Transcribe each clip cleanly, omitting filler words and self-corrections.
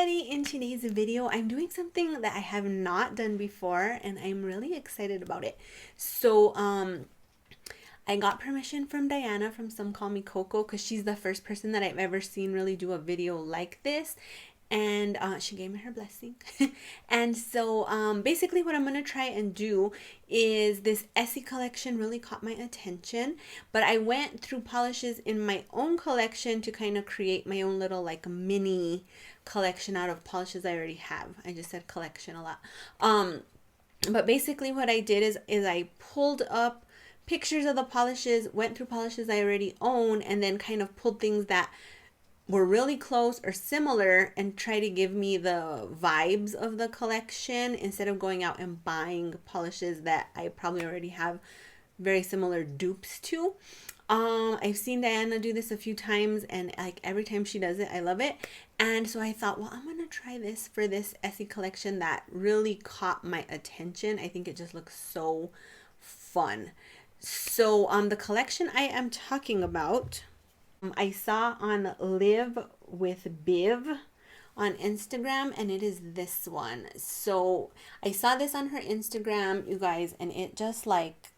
everybody. In today's video, I'm doing something that I have not done before and I'm really excited about it. So, I got permission from Diana from Some Call Me Coco because she's the first person that I've ever seen really do a video like this. And she gave me her blessing. And so basically what I'm going to try and do is this Essie collection really caught my attention. But I went through polishes in my own collection to kind of create my own little like mini collection out of polishes I already have. I just said collection a lot. But basically what I did is I pulled up pictures of the polishes, went through polishes I already own, and then kind of pulled things that were really close or similar and try to give me the vibes of the collection instead of going out and buying polishes that I probably already have very similar dupes to. I've seen Diana do this a few times and like every time she does it, I love it. And so I thought, well, I'm gonna try this for this Essie collection that really caught my attention. I think it just looks so fun. So the collection I am talking about, I saw on Live with Biv on Instagram, and it is this one. So I saw this on her Instagram, you guys, and it just like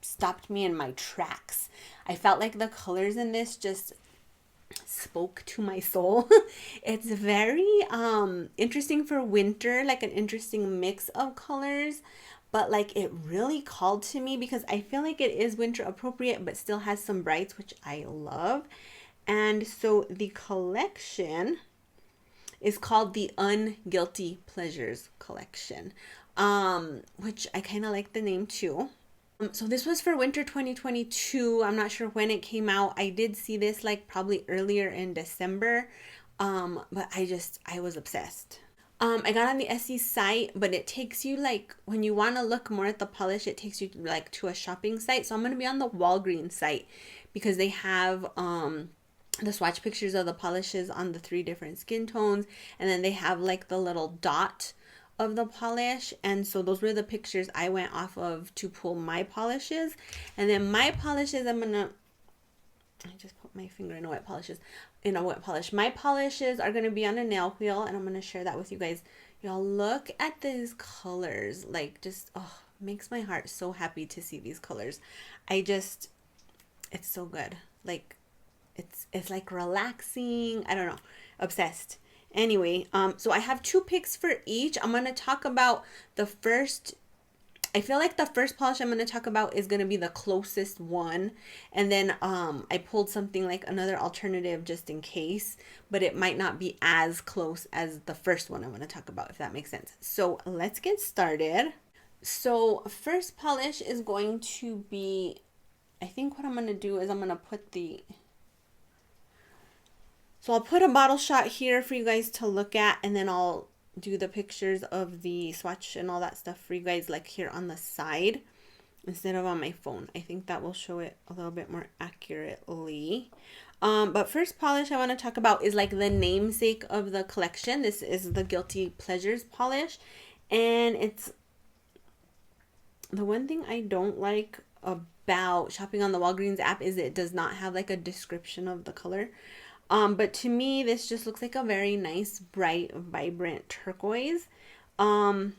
stopped me in my tracks. I felt like the colors in this just spoke to my soul. It's very interesting for winter, like an interesting mix of colors. But like it really called to me because I feel like it is winter appropriate but still has some brights, which I love. And so the collection is called the Unguilty Pleasures collection, which I kind of like the name too. So this was for winter 2022. I'm not sure when it came out. I did see this like probably earlier in December, but I was obsessed. I got on the Essie site, but it takes you like, when you want to look more at the polish, it takes you like to a shopping site. So I'm going to be on the Walgreens site because they have the swatch pictures of the polishes on the 3 different skin tones. And then they have like the little dot of the polish. And so those were the pictures I went off of to pull my polishes. And then my polishes, I just put my finger in a wet polish. My polishes are going to be on a nail wheel, and I'm going to share that with you guys. Y'all look at these colors. Like, just, oh, makes my heart so happy to see these colors. It's so good. Like, it's like relaxing. I don't know. Obsessed. Anyway, so I have 2 picks for each. I'm going to talk about the first. I feel like the first polish I'm going to talk about is going to be the closest one. And then I pulled something like another alternative just in case. But it might not be as close as the first one I'm going to talk about, if that makes sense. So let's get started. So first polish is going to be, I think what I'm going to do is I'm going to put I'll put a bottle shot here for you guys to look at. And then I'll do the pictures of the swatch and all that stuff for you guys like here on the side instead of on my phone. I think that will show it a little bit more accurately. But first polish I want to talk about is like the namesake of the collection. This is the Guilty Pleasures polish, and it's the one thing I don't like about shopping on the Walgreens app is it does not have like a description of the color. But to me, this just looks like a very nice, bright, vibrant turquoise. Here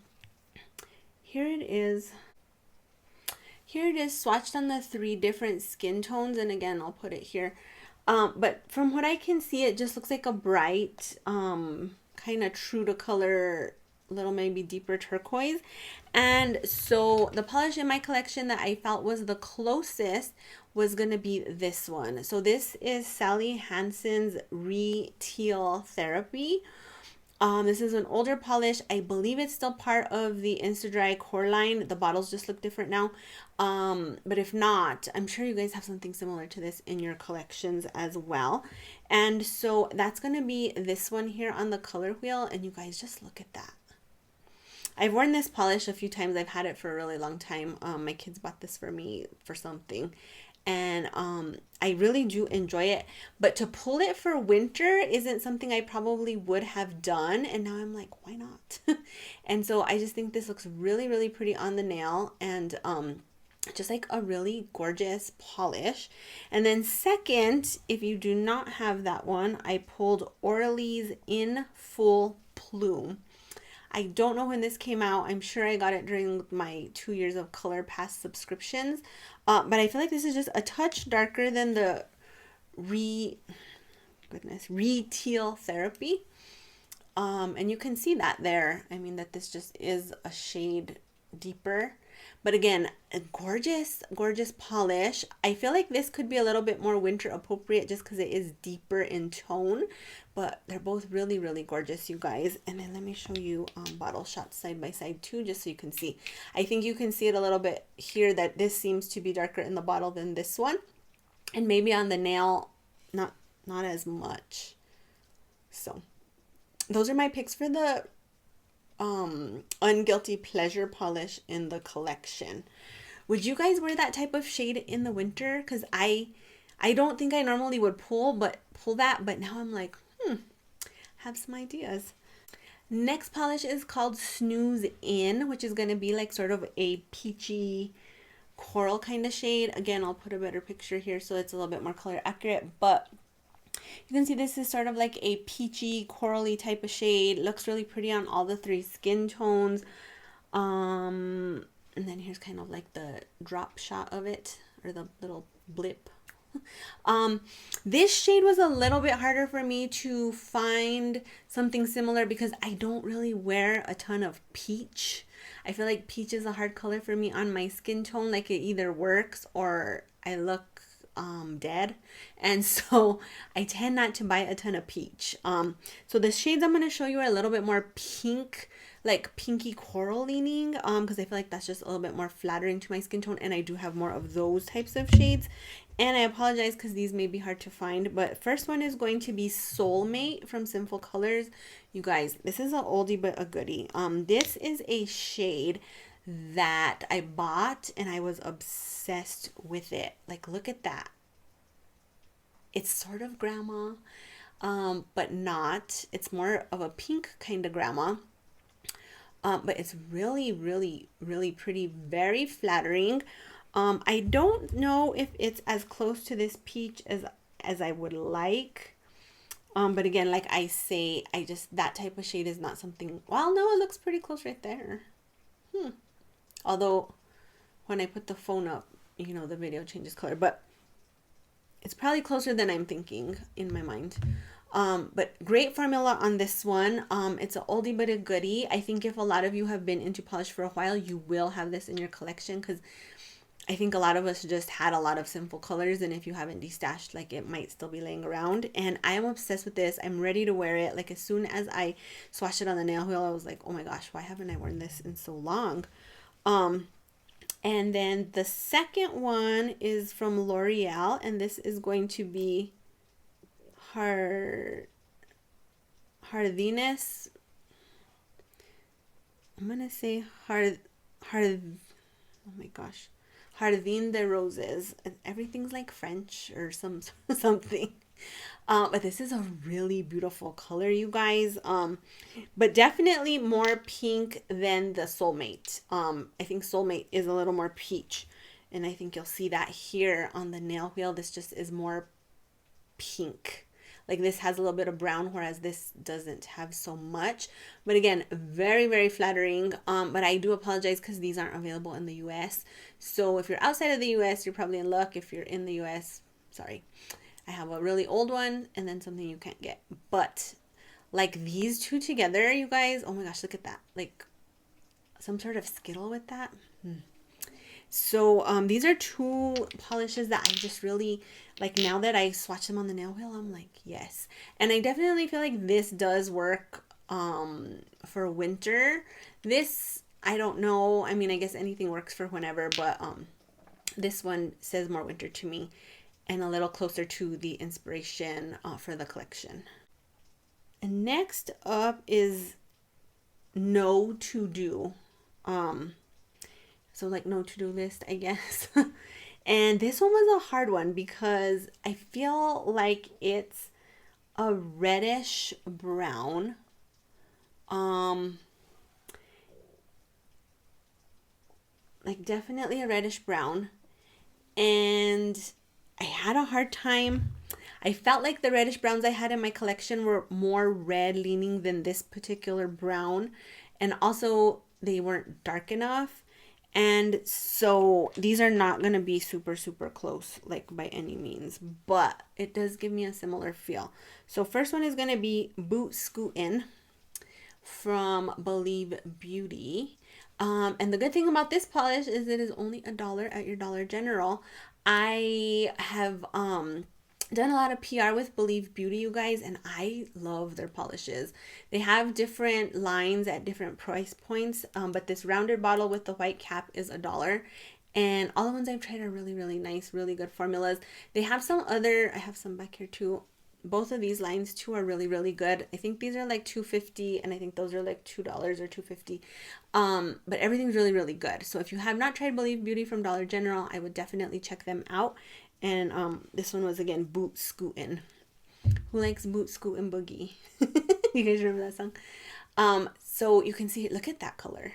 it is. Here it is swatched on the 3 different skin tones. And again, I'll put it here. But from what I can see, it just looks like a bright, kind of true to color, little maybe deeper turquoise. And so the polish in my collection that I felt was the closest was going to be this one. So this is Sally Hansen's Re-Teal Therapy. This is an older polish. I believe it's still part of the Insta-Dry core line. The bottles just look different now. But if not, I'm sure you guys have something similar to this in your collections as well. And so that's going to be this one here on the color wheel. And you guys just look at that. I've worn this polish a few times. I've had it for a really long time. My kids bought this for me for something. And I really do enjoy it. But to pull it for winter isn't something I probably would have done. And now I'm like, why not? And so I just think this looks really, really pretty on the nail. And just like a really gorgeous polish. And then second, if you do not have that one, I pulled Orly's In Full Plume. I don't know when this came out. I'm sure I got it during my 2 years of ColourPass subscriptions. But I feel like this is just a touch darker than the Re-Teal Therapy. And you can see that there. I mean, that this just is a shade deeper. But again, a gorgeous, gorgeous polish. I feel like this could be a little bit more winter appropriate just because it is deeper in tone. But they're both really, really gorgeous, you guys. And then let me show you bottle shots side by side too, just so you can see. I think you can see it a little bit here that this seems to be darker in the bottle than this one. And maybe on the nail, not as much. So those are my picks for the Unguilty Pleasure polish in the collection. Would you guys wear that type of shade in the winter? Because I don't think I normally would pull that, but now I'm like, have some ideas. Next polish is called Snooze In, which is going to be like sort of a peachy coral kind of shade. Again, I'll put a better picture here so it's a little bit more color accurate, but you can see this is sort of like a peachy, corally type of shade. Looks really pretty on all the 3 skin tones. And then here's kind of like the drop shot of it, or the little blip. This shade was a little bit harder for me to find something similar because I don't really wear a ton of peach. I feel like peach is a hard color for me on my skin tone. Like it either works or I look dead, and so I tend not to buy a ton of peach. So the shades I'm going to show you are a little bit more pink, like pinky coral leaning, because I feel like that's just a little bit more flattering to my skin tone, and I do have more of those types of shades. And I apologize because these may be hard to find, but first one is going to be Soulmate from Sinful Colors. You guys, this is an oldie but a goodie. This is a shade that I bought and I was obsessed with it. Like, look at that. It's sort of grandma, but not. It's more of a pink kind of grandma. But it's really, really, really pretty, very flattering. I don't know if it's as close to this peach as I would like. But again, like I say, that type of shade is not something, well, no, it looks pretty close right there. Although when I put the phone up, you know, the video changes color, but it's probably closer than I'm thinking in my mind. But great formula on this one. It's an oldie but a goodie. I think if a lot of you have been into polish for a while, you will have this in your collection, because I think a lot of us just had a lot of Sinful Colors, and if you haven't destashed, like, it might still be laying around. And I am obsessed with this. I'm ready to wear it. Like, as soon as I swatched it on the nail wheel, I was like, oh my gosh, why haven't I worn this in so long? And then the second one is from L'Oreal, and this is going to be Jardines. I'm gonna say oh my gosh, Jardin de Roses. Everything's like French or something. But this is a really beautiful color, you guys. But definitely more pink than the Soulmate. I think Soulmate is a little more peach, and I think you'll see that here on the nail wheel. This just is more pink. Like, this has a little bit of brown, whereas this doesn't have so much. But again, very, very flattering. But I do apologize because these aren't available in the US. So if you're outside of the US, you're probably in luck. If you're in the US, sorry. I have a really old one and then something you can't get. But like these two together, you guys, oh my gosh, look at that. Like some sort of Skittle with that. So these are two polishes that I just really like. Now that I swatch them on the nail wheel, I'm like, yes. And I definitely feel like this does work for winter. This, I don't know. I mean, I guess anything works for whenever, but this one says more winter to me and a little closer to the inspiration for the collection. And next up is No To Do. So like no to-do list, I guess. And this one was a hard one because I feel like it's a reddish brown. like definitely a reddish brown. And I had a hard time. I felt like the reddish browns I had in my collection were more red leaning than this particular brown. And also they weren't dark enough. And so these are not going to be super, super close, like by any means. But it does give me a similar feel. So first one is going to be Boot Scootin from Believe Beauty. And the good thing about this polish is it is only $1 at your Dollar General. I have done a lot of PR with Believe Beauty, you guys, and I love their polishes. They have different lines at different price points, but this rounded bottle with the white cap is $1. And all the ones I've tried are really, really nice, really good formulas. They have some other, I have some back here too. Both of these lines too are really, really good. I think these are like $2.50 and I think those are like $2 or $2.50. But everything's really, really good. So if you have not tried Believe Beauty from Dollar General, I would definitely check them out. And this one was again Boot Scootin'. Who likes Boot Scootin' Boogie? You guys remember that song? So you can see, look at that color.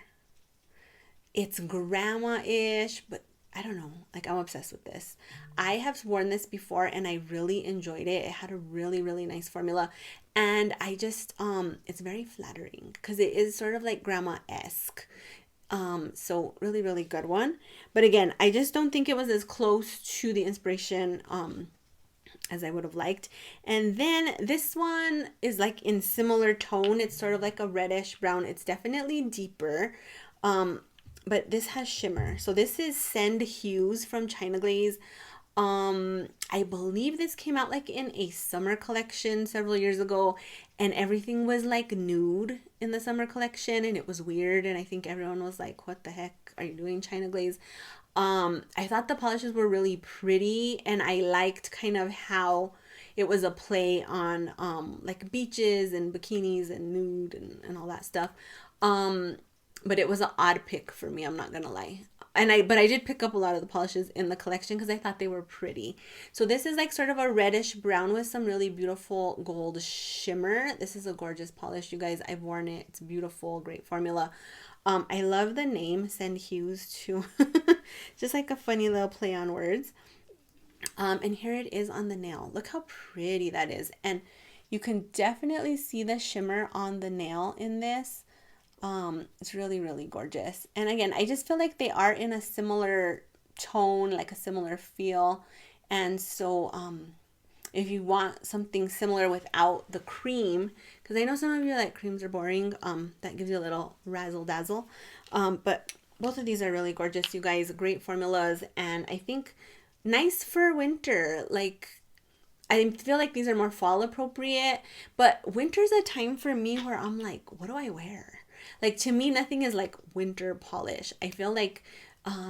It's grandma-ish, but I don't know, like I'm obsessed with this. I have worn this before and I really enjoyed it. It had a really, really nice formula. And I just, it's very flattering because it is sort of like grandma-esque. So really, really good one. But again, I just don't think it was as close to the inspiration, as I would have liked. And then this one is like in similar tone. It's sort of like a reddish brown. It's definitely deeper. But this has shimmer. So this is Send Hues from China Glaze. I believe this came out like in a summer collection several years ago, and everything was like nude in the summer collection, and it was weird, and I think everyone was like, what the heck are you doing, China Glaze? I thought the polishes were really pretty, and I liked kind of how it was a play on like beaches and bikinis and nude and all that stuff. But it was an odd pick for me, I'm not gonna lie. But I did pick up a lot of the polishes in the collection because I thought they were pretty. So this is like sort of a reddish brown with some really beautiful gold shimmer. This is a gorgeous polish, you guys. I've worn it. It's beautiful, great formula. I love the name Send Hues too. Just like a funny little play on words. And here it is on the nail. Look how pretty that is. And you can definitely see the shimmer on the nail in this. It's really, really gorgeous. And again, I just feel like they are in a similar tone, like a similar feel. And so, if you want something similar without the cream, because I know some of you are like creams are boring, that gives you a little razzle dazzle. But both of these are really gorgeous, you guys. Great formulas, and I think nice for winter. Like, I feel like these are more fall appropriate, but winter's a time for me where I'm like, what do I wear? Like, to me, nothing is like winter polish. I feel like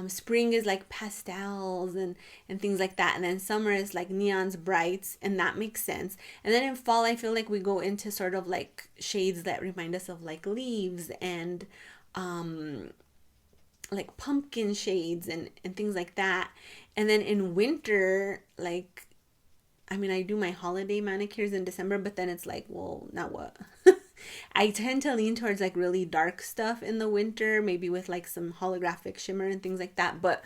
spring is like pastels and things like that. And then summer is like neons, brights, and that makes sense. And then in fall, I feel like we go into sort of like shades that remind us of like leaves and like pumpkin shades and things like that. And then in winter, like, I mean, I do my holiday manicures in December, but then it's like, well, now what? I tend to lean towards like really dark stuff in the winter, maybe with like some holographic shimmer and things like that. But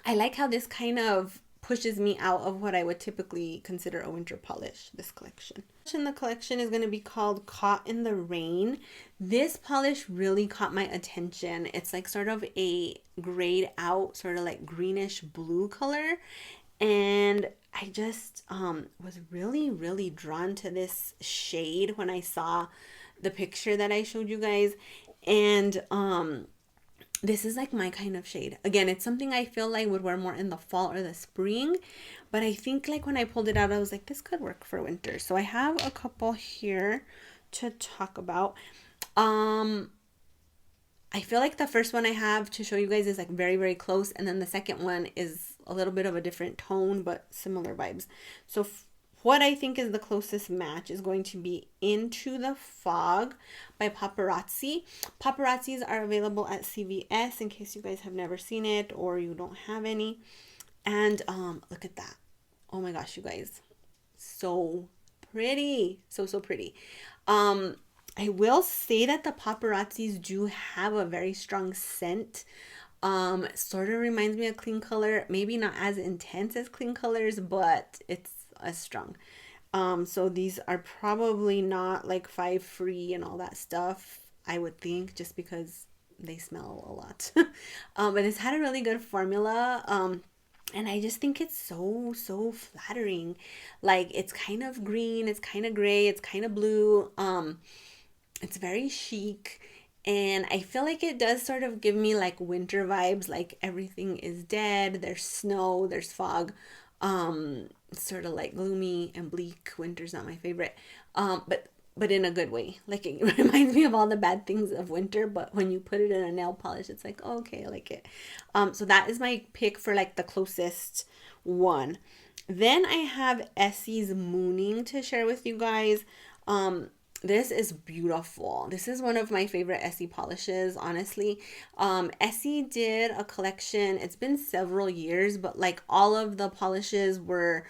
I like how this kind of pushes me out of what I would typically consider a winter polish, this collection. In the collection is going to be called Caught in the Rain. This polish really caught my attention. It's like sort of a grayed out, sort of like greenish blue color. And I just was really, really drawn to this shade when I saw the picture that I showed you guys. And this is like my kind of shade. Again, it's something I feel like I would wear more in the fall or the spring. But I think like when I pulled it out, I was like, this could work for winter. So I have a couple here to talk about. I feel like the first one I have to show you guys is like very, very close. And then the second one is a little bit of a different tone, but similar vibes. So what I think is the closest match is going to be Into the Fog by Pop-arazzi. Pop-arazzis are available at CVS in case you guys have never seen it or you don't have any. And look at that. Oh my gosh, you guys. So pretty. So, so pretty. I will say that the Pop-arazzis do have a very strong scent. Sort of reminds me of Clean Color. Maybe not as intense as Clean Colors, but it's as strong. So these are probably not like 5 free and all that stuff, I would think, just because they smell a lot. But it's had a really good formula. And I just think it's so flattering. Like, it's kind of green, it's kind of gray, it's kind of blue. It's very chic. And I feel like it does sort of give me like winter vibes, like everything is dead, there's snow, there's fog. Sort of like gloomy and bleak. Winter's not my favorite. But in a good way. Like, it reminds me of all the bad things of winter, but when you put it in a nail polish, it's like, oh, okay, I like it. So that is my pick for like the closest one. Then I have Essie's Mooning to share with you guys. This is beautiful. This is one of my favorite Essie polishes, honestly. Essie did a collection. It's been several years, but like all of the polishes were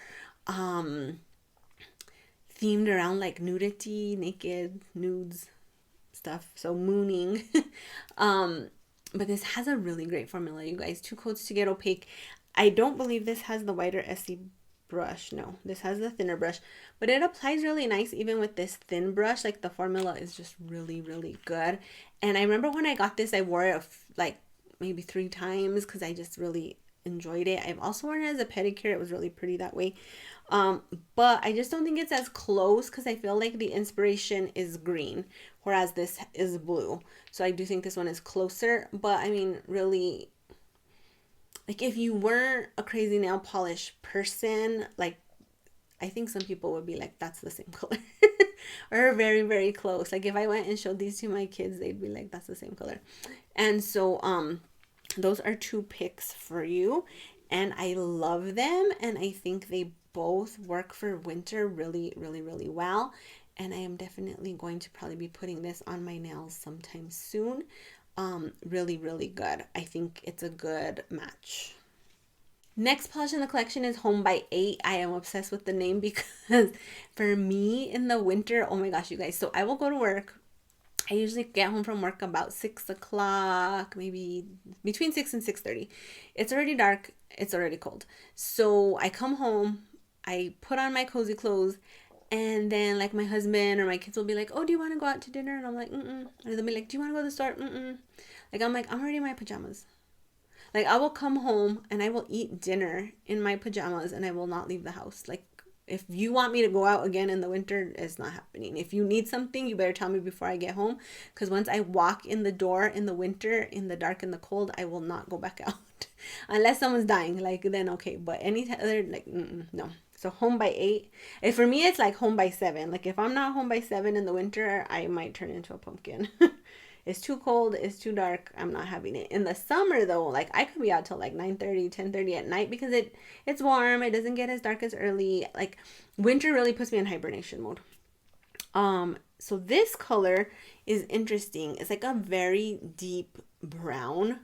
themed around like nudity, naked, nudes, stuff. So mooning. But this has a really great formula, you guys. 2 coats to get opaque. I don't believe this has the wider Essie brush. No, this has the thinner brush, but it applies really nice even with this thin brush. Like, the formula is just really good. And I remember when I got this, I wore it like maybe 3 times because I just really enjoyed it. I've also worn it as a pedicure. It was really pretty that way. But I just don't think it's as close because I feel like the inspiration is green, whereas this is blue. So I do think this one is closer, but I mean, really, like, if you weren't a crazy nail polish person, like, I think some people would be like, that's the same color. Or very close. Like, if I went and showed these to my kids, they'd be like, that's the same color. And so those are 2 picks for you, and I love them, and I think they both work for winter really well. And I am definitely going to probably be putting this on my nails sometime soon. Really good. I think it's a good match. Next polish in the collection is Home by 8. I am obsessed with the name because for me in the winter, oh my gosh, you guys. So I will go to work. I usually get home from work about 6 o'clock, maybe between 6 and 6:30. It's already dark. It's already cold. So I come home, I put on my cozy clothes, and then like my husband or my kids will be like, oh, do you want to go out to dinner? And I'm like, mm-mm. Or they'll be like, do you want to go to the store? Mm-mm. Like, I'm like, I'm already in my pajamas. Like, I will come home and I will eat dinner in my pajamas and I will not leave the house. Like, if you want me to go out again in the winter, it's not happening. If you need something, you better tell me before I get home. Because once I walk in the door in the winter, in the dark and the cold, I will not go back out. Unless someone's dying, like, then okay. But any other, like, no. So Home by 8. And for me, it's like Home by 7. Like, if I'm not home by 7 in the winter, I might turn into a pumpkin. It's too cold, it's too dark, I'm not having it. In the summer though, like, I could be out till like 9:30, 10:30 at night because it's warm, it doesn't get as dark as early. Like, winter really puts me in hibernation mode. So this color is interesting. It's like a very deep brown,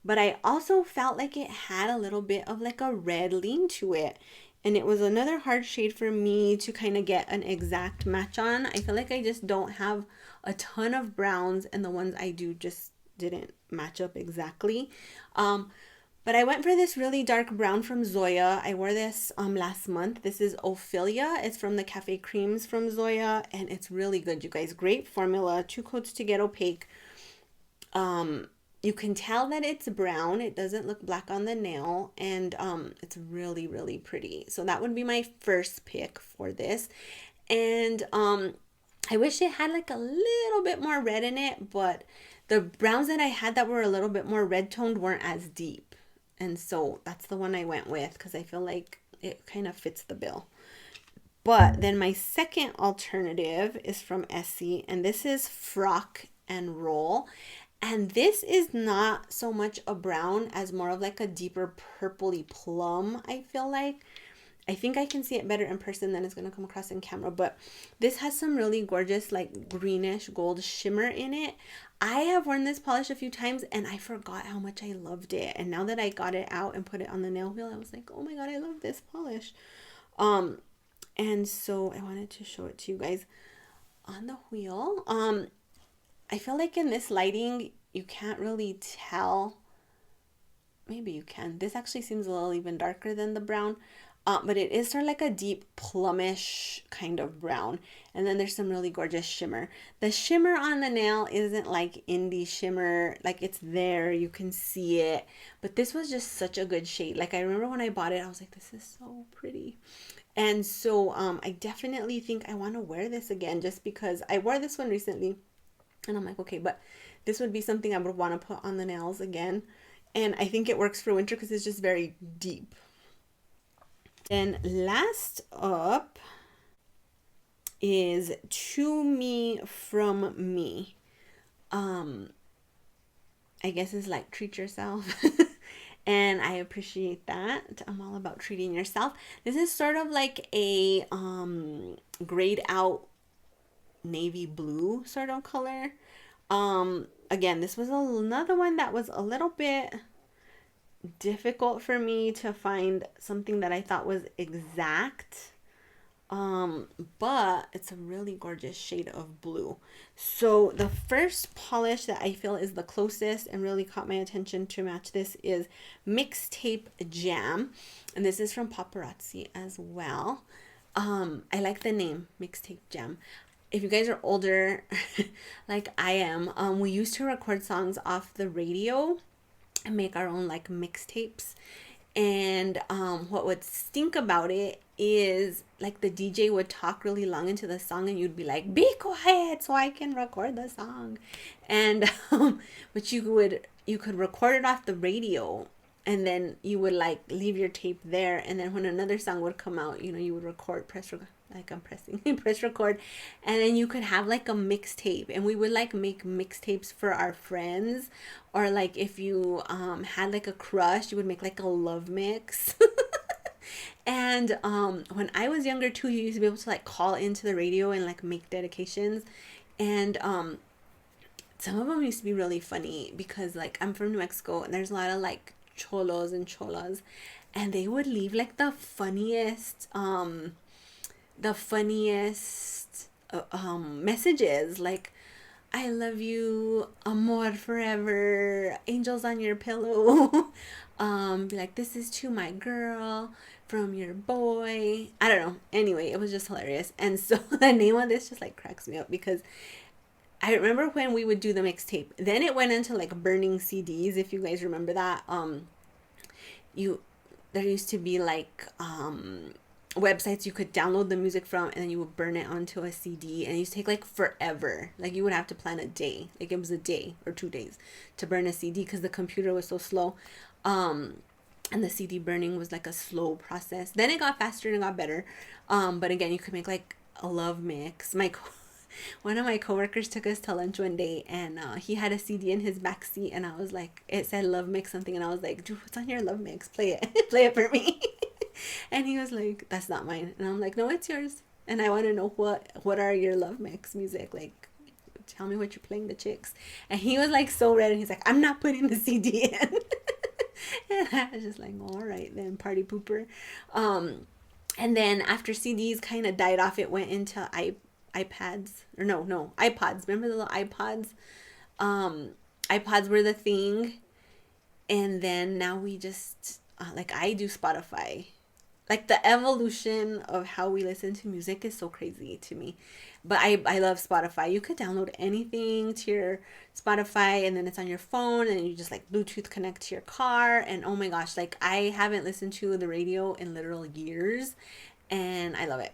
but I also felt like it had a little bit of like a red lean to it. And it was another hard shade for me to kind of get an exact match on. I feel like I just don't have a ton of browns, and the ones I do just didn't match up exactly. But I went for this really dark brown from Zoya. I wore this last month. This is Ophelia. It's from the Cafe Creams from Zoya, and it's really good, you guys. Great formula. 2 coats to get opaque. You can tell that it's brown. It doesn't look black on the nail, and it's really pretty. So that would be my first pick for this. And I wish it had like a little bit more red in it, but the browns that I had that were a little bit more red toned weren't as deep. And so that's the one I went with because I feel like it kind of fits the bill. But then my second alternative is from Essie, and this is Frock and Roll. And this is not so much a brown as more of like a deeper purpley plum, I feel like. I think I can see it better in person than it's going to come across in camera. But this has some really gorgeous like greenish gold shimmer in it. I have worn this polish a few times and I forgot how much I loved it. And now that I got it out and put it on the nail wheel, I was like, oh my god, I love this polish. And so I wanted to show it to you guys on the wheel. I feel like in this lighting, you can't really tell maybe you can. This actually seems a little even darker than the brown. But it is sort of like a deep plumish kind of brown. And then there's some really gorgeous shimmer. The shimmer on the nail isn't like indie shimmer. Like it's there, you can see it. But this was just such a good shade. Like I remember when I bought it, I was like, this is so pretty. And so I definitely think I want to wear this again just because I wore this one recently. And I'm like, okay, but this would be something I would want to put on the nails again. And I think it works for winter because it's just very deep. Then last up is To Me From Me. I guess it's like treat yourself. And I appreciate that. I'm all about treating yourself. This is sort of like a grayed out navy blue sort of color. Again, this was another one that was a little bit difficult for me to find something that I thought was exact. But it's a really gorgeous shade of blue. So the first polish that I feel is the closest and really caught my attention to match this is Mixtape Jam. And this is from Pop-arazzi as well. I like the name Mixtape Jam. If you guys are older, like I am, we used to record songs off the radio and make our own like mixtapes. And what would stink about it is like the DJ would talk really long into the song and you'd be like, be quiet so I can record the song. And but you could record it off the radio and then you would like leave your tape there, and then when another song would come out, you would record, press record, and then you could have like a mixtape. And we would like make mixtapes for our friends, or like if you had like a crush, you would make like a love mix. And when I was younger too, you used to be able to like call into the radio and like make dedications. And some of them used to be really funny because like I'm from New Mexico and there's a lot of like cholos and cholas, and they would leave like the funniest messages, like I love you, amor forever, angels on your pillow. Be like, this is to my girl from your boy. I don't know. Anyway, it was just hilarious. And so the name of this just like cracks me up because I remember when we would do the mixtape, then it went into like burning CDs, if you guys remember that. There used to be like websites you could download the music from, and then you would burn it onto a CD, and it used to take like forever. Like you would have to plan a day, like it was a day or 2 days to burn a CD because the computer was so slow. And the CD burning was like a slow process. Then it got faster and it got better. But again, you could make like a love mix. One of my coworkers took us to lunch one day, and he had a CD in his back seat, and I was like, it said love mix something, and I was like, dude, what's on your love mix? Play it. Play it for me. And he was like, that's not mine. And I'm like, no, it's yours. And I want to know what are your love mix music? Like, tell me what you're playing the chicks. And he was like so red, and he's like, I'm not putting the CD in. And I was just like, all right then, party pooper. And then after CDs kind of died off, it went into iPads, or no, iPods. Remember the little iPods? iPods were the thing. And then now we just, like I do Spotify. Like the evolution of how we listen to music is so crazy to me. But I love Spotify. You could download anything to your Spotify, and then it's on your phone, and you just like Bluetooth connect to your car. And oh my gosh, like I haven't listened to the radio in literal years, and I love it.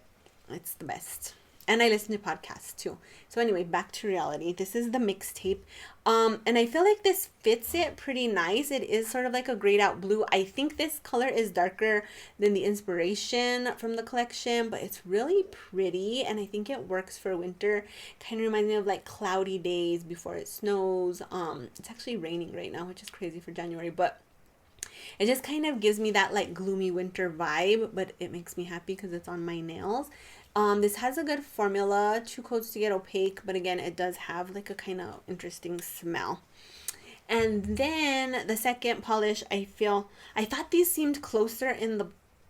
It's the best. And I listen to podcasts too. So anyway, back to reality. This is the mixtape. And I feel like this fits it pretty nice. It is sort of like a grayed out blue. I think this color is darker than the inspiration from the collection, but it's really pretty. And I think it works for winter. Kind of reminds me of like cloudy days before it snows. It's actually raining right now, which is crazy for January, but it just kind of gives me that like gloomy winter vibe, but it makes me happy because it's on my nails. This has a good formula, 2 coats to get opaque, but again, it does have like a kind of interesting smell. And then the second polish, I thought these seemed closer in the,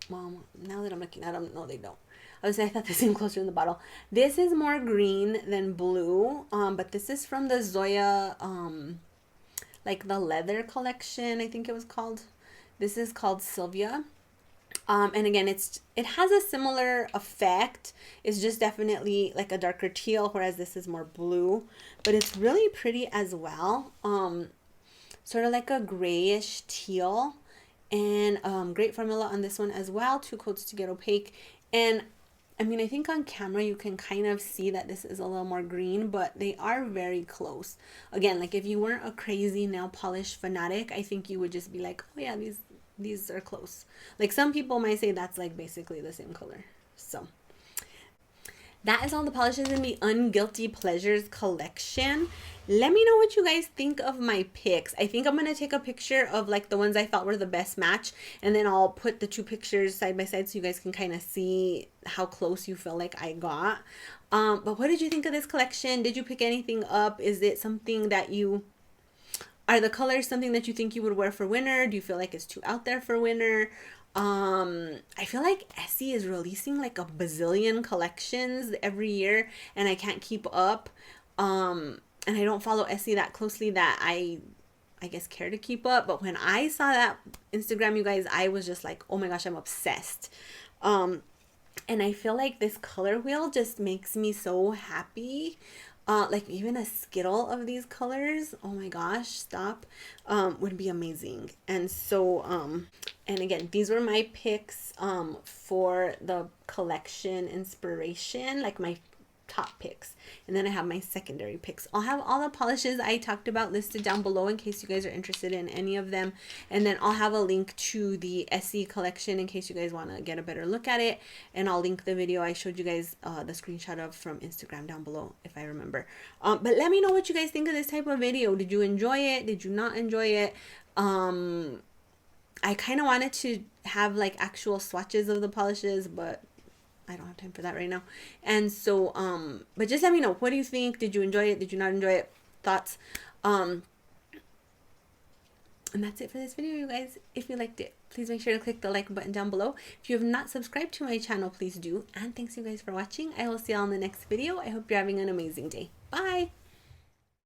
well, now that I'm looking at them, no, they don't. I thought they seemed closer in the bottle. This is more green than blue, but this is from the Zoya, like the leather collection, I think it was called. This is called Sylvia. And again, it has a similar effect. It's just definitely like a darker teal, whereas this is more blue, but it's really pretty as well. Sort of like a grayish teal, and great formula on this one as well. 2 coats to get opaque. And I mean, I think on camera you can kind of see that this is a little more green, but they are very close. Again, like if you weren't a crazy nail polish fanatic, I think you would just be like, oh yeah, these are close. Like some people might say that's like basically the same color. So that is all the polishes in the Unguilty Pleasures collection. Let me know what you guys think of my picks. I think I'm going to take a picture of like the ones I thought were the best match, and then I'll put the 2 pictures side by side so you guys can kind of see how close you feel like I got. But what did you think of this collection? Did you pick anything up? Is it something that are the colors something that you think you would wear for winter? Do you feel like it's too out there for winter? I feel like Essie is releasing like a bazillion collections every year, and I can't keep up. And I don't follow Essie that closely that I guess care to keep up. But when I saw that Instagram, you guys, I was just like, oh my gosh, I'm obsessed. And I feel like this color wheel just makes me so happy. Like even a skittle of these colors, oh my gosh, stop, would be amazing. And so and again, these were my picks for the collection inspiration, like my top picks, and then I have my secondary picks. I'll have all the polishes I talked about listed down below in case you guys are interested in any of them, and then I'll have a link to the Essie collection in case you guys want to get a better look at it, and I'll link the video I showed you guys the screenshot of from Instagram down below if I remember. But let me know what you guys think of this type of video. Did you enjoy it? Did you not enjoy it? I kind of wanted to have like actual swatches of the polishes, but I don't have time for that right now. And so, but just let me know. What do you think? Did you enjoy it? Did you not enjoy it? Thoughts? And that's it for this video, you guys. If you liked it, please make sure to click the like button down below. If you have not subscribed to my channel, please do. And thanks you guys for watching. I will see you all in the next video. I hope you're having an amazing day. Bye!